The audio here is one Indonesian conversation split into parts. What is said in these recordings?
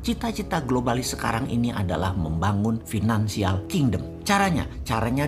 Cita-cita globalis sekarang ini adalah membangun financial kingdom. Caranya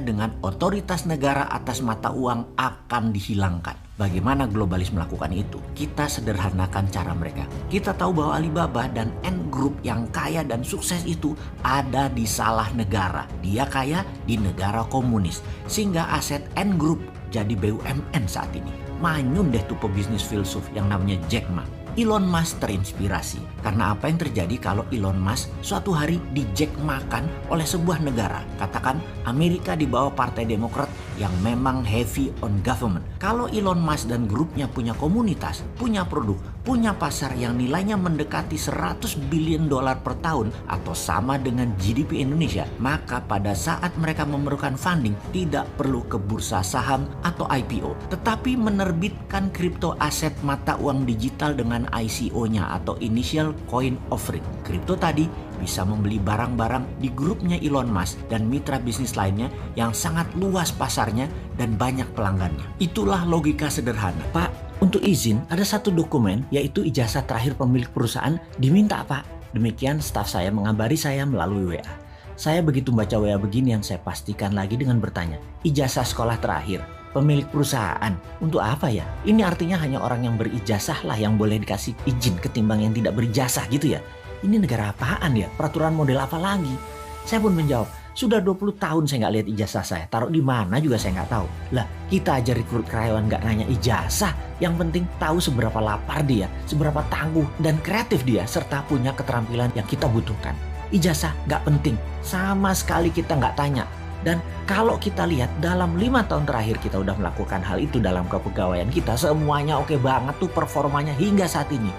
dengan otoritas negara atas mata uang akan dihilangkan. Bagaimana globalis melakukan itu? Kita sederhanakan cara mereka. Kita tahu bahwa Alibaba dan Ant Group yang kaya dan sukses itu ada di salah negara. Dia kaya di negara komunis. Sehingga aset Ant Group jadi BUMN saat ini. Manyun deh tuh pebisnis filsuf yang namanya Jack Ma. Elon Musk terinspirasi karena apa yang terjadi kalau Elon Musk suatu hari di-jack makan oleh sebuah negara. Katakan Amerika di bawah Partai Demokrat yang memang heavy on government. Kalau Elon Musk dan grupnya punya komunitas, punya produk, punya pasar yang nilainya mendekati 100 billion dolar per tahun atau sama dengan GDP Indonesia, maka pada saat mereka memerlukan funding tidak perlu ke bursa saham atau IPO, tetapi menerbitkan kripto aset mata uang digital dengan ICO-nya atau Initial Coin Offering. Kripto tadi bisa membeli barang-barang di grupnya Elon Musk dan mitra bisnis lainnya yang sangat luas pasarnya dan banyak pelanggannya. Itulah logika sederhana. Pak, untuk izin ada satu dokumen yaitu ijazah terakhir pemilik perusahaan diminta Pak. Demikian staf saya mengabari saya melalui WA. Saya begitu baca WA begini yang saya pastikan lagi dengan bertanya, ijazah sekolah terakhir pemilik perusahaan untuk apa ya? Ini artinya hanya orang yang berijazah lah yang boleh dikasih izin ketimbang yang tidak berijazah gitu ya. Ini negara apaan ya? Peraturan model apa lagi? Saya pun menjawab, sudah 20 tahun saya nggak lihat ijazah saya. Taruh di mana juga saya nggak tahu. Lah, kita aja rekrut karyawan nggak nanya ijazah. Yang penting tahu seberapa lapar dia, seberapa tangguh dan kreatif dia, serta punya keterampilan yang kita butuhkan. Ijazah nggak penting. Sama sekali kita nggak tanya. Dan kalau kita lihat dalam 5 tahun terakhir kita udah melakukan hal itu dalam kepegawaian kita, semuanya oke banget tuh performanya hingga saat ini.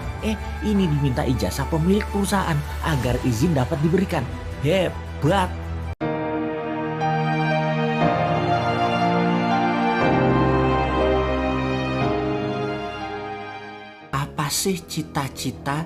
Ini diminta ijazah pemilik perusahaan agar izin dapat diberikan. Hebat. Apa sih cita-cita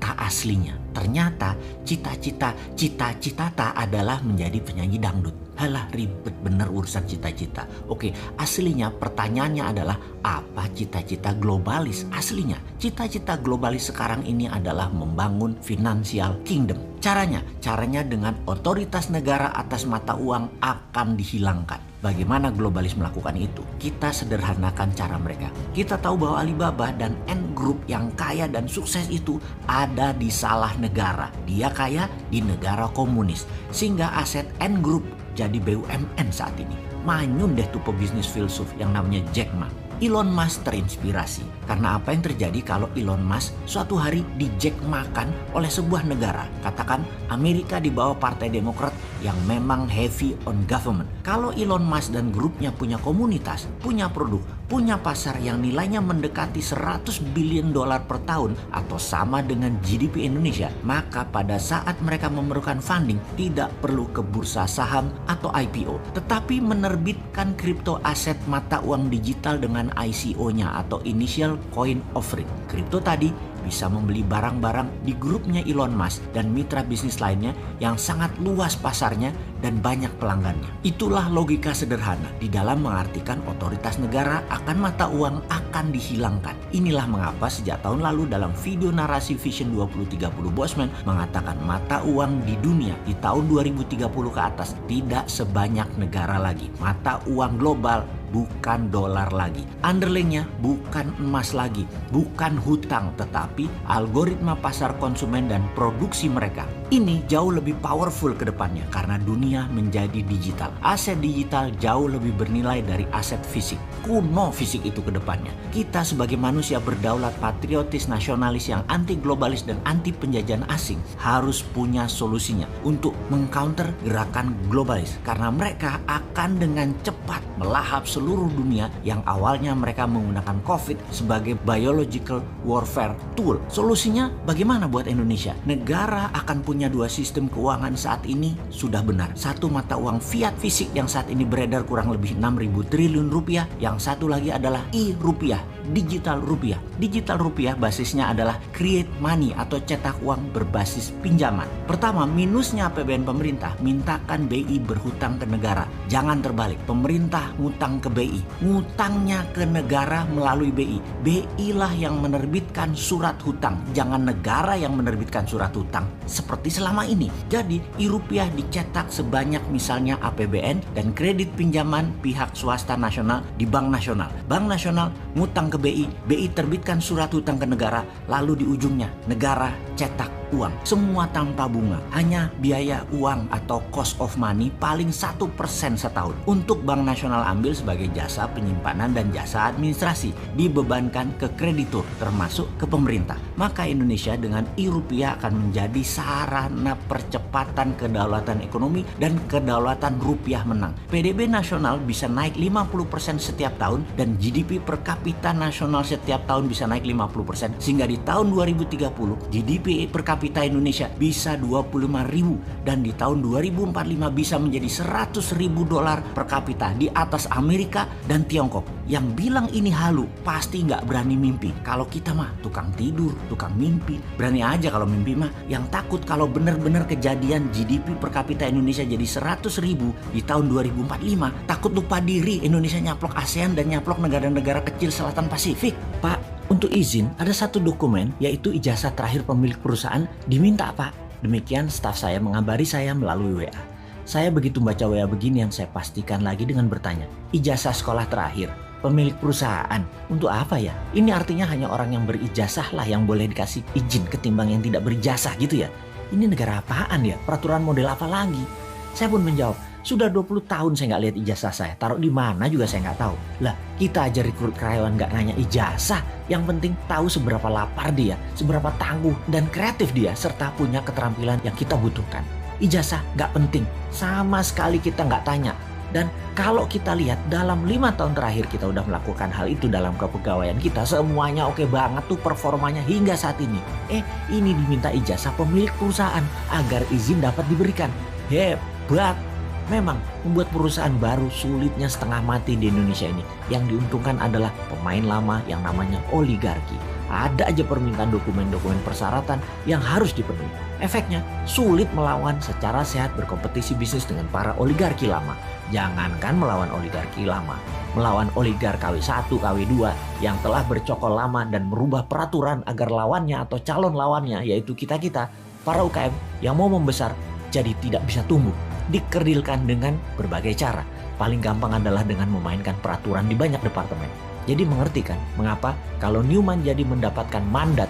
tak aslinya? Ternyata cita-cita tak adalah menjadi penyanyi dangdut. Halah, ribet bener urusan cita-cita. Oke, aslinya pertanyaannya adalah apa cita-cita globalis aslinya? Cita-cita globalis sekarang ini adalah membangun financial kingdom. Caranya dengan otoritas negara atas mata uang akan dihilangkan. Bagaimana globalis melakukan itu? Kita sederhanakan cara mereka. Kita tahu bahwa Alibaba dan Ant Group yang kaya dan sukses itu ada di salah negara. Dia kaya di negara komunis. Sehingga aset Ant Group jadi BUMN saat ini. Manyun deh tuh pebisnis filsuf yang namanya Jack Ma. Elon Musk terinspirasi karena apa yang terjadi kalau Elon Musk suatu hari di-jack makan oleh sebuah negara. Katakan Amerika di bawah Partai Demokrat yang memang heavy on government. Kalau Elon Musk dan grupnya punya komunitas, punya produk, punya pasar yang nilainya mendekati 100 billion dolar per tahun atau sama dengan GDP Indonesia, maka pada saat mereka memerlukan funding tidak perlu ke bursa saham atau IPO, tetapi menerbitkan kripto aset mata uang digital dengan ICO-nya atau Initial Coin Offering. Kripto tadi bisa membeli barang-barang di grupnya Elon Musk dan mitra bisnis lainnya yang sangat luas pasarnya dan banyak pelanggannya. Itulah logika sederhana di dalam mengartikan otoritas negara akan mata uang akan dihilangkan. Inilah mengapa sejak tahun lalu dalam video narasi Vision 2030 Bosman mengatakan mata uang di dunia di tahun 2030 ke atas tidak sebanyak negara lagi. Mata uang global bukan dolar lagi. Underlyingnya bukan emas lagi, bukan hutang, tetapi algoritma pasar konsumen dan produksi mereka. Ini jauh lebih powerful ke depannya karena dunia menjadi digital. Aset digital jauh lebih bernilai dari aset fisik. Kuno fisik itu ke depannya. Kita sebagai manusia berdaulat, patriotis, nasionalis yang anti globalis dan anti penjajahan asing harus punya solusinya untuk mengcounter gerakan globalis karena mereka akan dengan cepat melahap seluruh dunia yang awalnya mereka menggunakan COVID sebagai biological warfare tool. Solusinya bagaimana buat Indonesia? Negara akan punya punya dua sistem keuangan saat ini sudah benar. Satu mata uang fiat fisik yang saat ini beredar kurang lebih 6.000 triliun rupiah. Yang satu lagi adalah e-rupiah, digital rupiah. Digital rupiah basisnya adalah create money atau cetak uang berbasis pinjaman. Pertama, minusnya APBN pemerintah, mintakan BI berhutang ke negara. Jangan terbalik, pemerintah ngutang ke BI. Ngutangnya ke negara melalui BI. BI lah yang menerbitkan surat hutang, jangan negara yang menerbitkan surat hutang seperti selama ini. Jadi e-rupiah dicetak sebanyak misalnya APBN dan kredit pinjaman pihak swasta nasional di Bank Nasional. Bank Nasional ngutang ke BI, BI terbitkan surat hutang ke negara, lalu di ujungnya negara cetak uang. Semua tanpa bunga, hanya biaya uang atau cost of money paling 1% setahun. Untuk Bank Nasional ambil sebagai jasa penyimpanan dan jasa administrasi, dibebankan ke kreditur termasuk ke pemerintah. Maka Indonesia dengan e-rupiah akan menjadi sarana percepatan kedaulatan ekonomi dan kedaulatan rupiah menang. PDB nasional bisa naik 50% setiap tahun dan GDP per kapita nasional setiap tahun bisa naik 50%, sehingga di tahun 2030 GDP per kapita Indonesia bisa 25.000 dan di tahun 2045 bisa menjadi 100.000 dolar per kapita, di atas Amerika dan Tiongkok. Yang bilang ini halu pasti nggak berani mimpi. Kalau kita mah tukang tidur, tukang mimpi. Berani aja kalau mimpi mah. Yang takut kalau benar-benar kejadian GDP per kapita Indonesia jadi 100.000 di tahun 2045, takut lupa diri Indonesia nyaplok ASEAN dan nyaplok negara-negara kecil Selatan Pasifik. Pak, untuk izin ada satu dokumen yaitu ijazah terakhir pemilik perusahaan diminta, Pak. Demikian staf saya mengabari saya melalui WA. Saya begitu baca WA begini yang saya pastikan lagi dengan bertanya, ijazah sekolah terakhir pemilik perusahaan untuk apa ya? Ini artinya hanya orang yang berijazah lah yang boleh dikasih izin ketimbang yang tidak berijazah gitu ya. Ini negara apaan ya? Peraturan model apa lagi? Saya pun menjawab, sudah 20 tahun saya nggak lihat ijazah saya. Taruh di mana juga saya nggak tahu. Lah, kita aja rekrut karyawan nggak nanya ijazah. Yang penting tahu seberapa lapar dia, seberapa tangguh dan kreatif dia, serta punya keterampilan yang kita butuhkan. Ijazah nggak penting. Sama sekali kita nggak tanya. Dan kalau kita lihat dalam 5 tahun terakhir kita udah melakukan hal itu dalam kepegawaian kita, semuanya oke banget tuh performanya hingga saat ini. Ini diminta ijazah pemilik perusahaan agar izin dapat diberikan. Hebat. Memang membuat perusahaan baru sulitnya setengah mati di Indonesia ini. Yang diuntungkan adalah pemain lama yang namanya oligarki. Ada aja permintaan dokumen-dokumen persyaratan yang harus dipenuhi. Efeknya sulit melawan secara sehat berkompetisi bisnis dengan para oligarki lama. Jangankan melawan oligarki lama, melawan oligark KW1, KW2 yang telah bercokol lama dan merubah peraturan agar lawannya atau calon lawannya, yaitu kita-kita, para UKM yang mau membesar jadi tidak bisa tumbuh. Dikerdilkan dengan berbagai cara. Paling gampang adalah dengan memainkan peraturan di banyak departemen. Jadi mengerti kan mengapa kalau Newman jadi mendapatkan mandat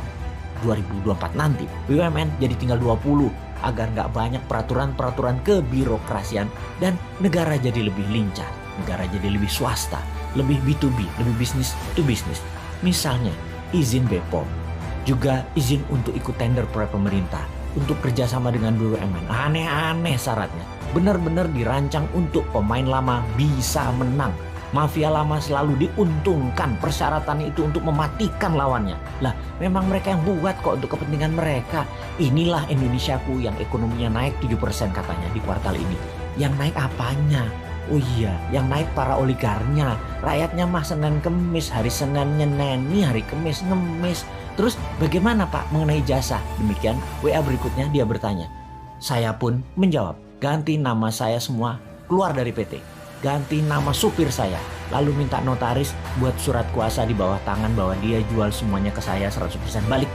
2024 nanti, BUMN jadi tinggal 20 agar nggak banyak peraturan-peraturan kebirokrasian dan negara jadi lebih lincah, negara jadi lebih swasta, lebih B2B, lebih bisnis to bisnis. Misalnya izin BPOM, juga izin untuk ikut tender proyek pemerintah, untuk kerjasama dengan BUMN. Aneh-aneh syaratnya. Benar-benar dirancang untuk pemain lama bisa menang. Mafia lama selalu diuntungkan, persyaratannya itu untuk mematikan lawannya. Lah, memang mereka yang buat kok untuk kepentingan mereka. Inilah Indonesiaku yang ekonominya naik 7% katanya di kuartal ini. Yang naik apanya? Oh iya, yang naik para oligarnya. Rakyatnya mah Senin Kemis, hari Senin nyeneni, hari Kemis ngemis. Terus bagaimana Pak mengenai jasa? Demikian WA berikutnya dia bertanya. Saya pun menjawab, ganti nama saya semua keluar dari PT. Ganti nama supir saya, lalu minta notaris buat surat kuasa di bawah tangan bahwa dia jual semuanya ke saya 100% balik.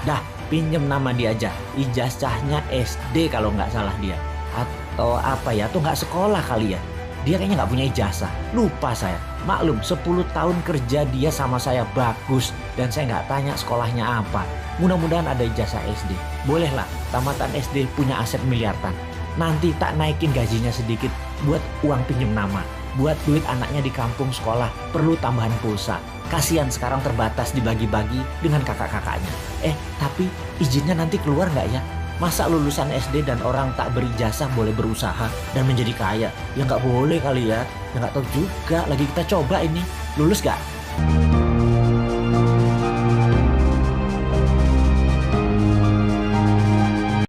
Dah, pinjem nama dia aja, ijazahnya SD kalau nggak salah dia. Atau apa ya, atau nggak sekolah kali ya. Dia kayaknya nggak punya ijazah, lupa saya. Maklum 10 tahun kerja dia sama saya bagus dan saya nggak tanya sekolahnya apa. Mudah-mudahan ada ijazah SD. Bolehlah, tamatan SD punya aset miliaran. Nanti tak naikin gajinya sedikit buat uang pinjem nama, buat duit anaknya di kampung sekolah, perlu tambahan pulsa. Kasihan sekarang terbatas dibagi-bagi dengan kakak-kakaknya. Tapi izinnya nanti keluar nggak ya? Masa lulusan SD dan orang tak berijazah boleh berusaha dan menjadi kaya? Ya nggak boleh kali ya. Ya nggak tahu juga, lagi kita coba ini. Lulus nggak?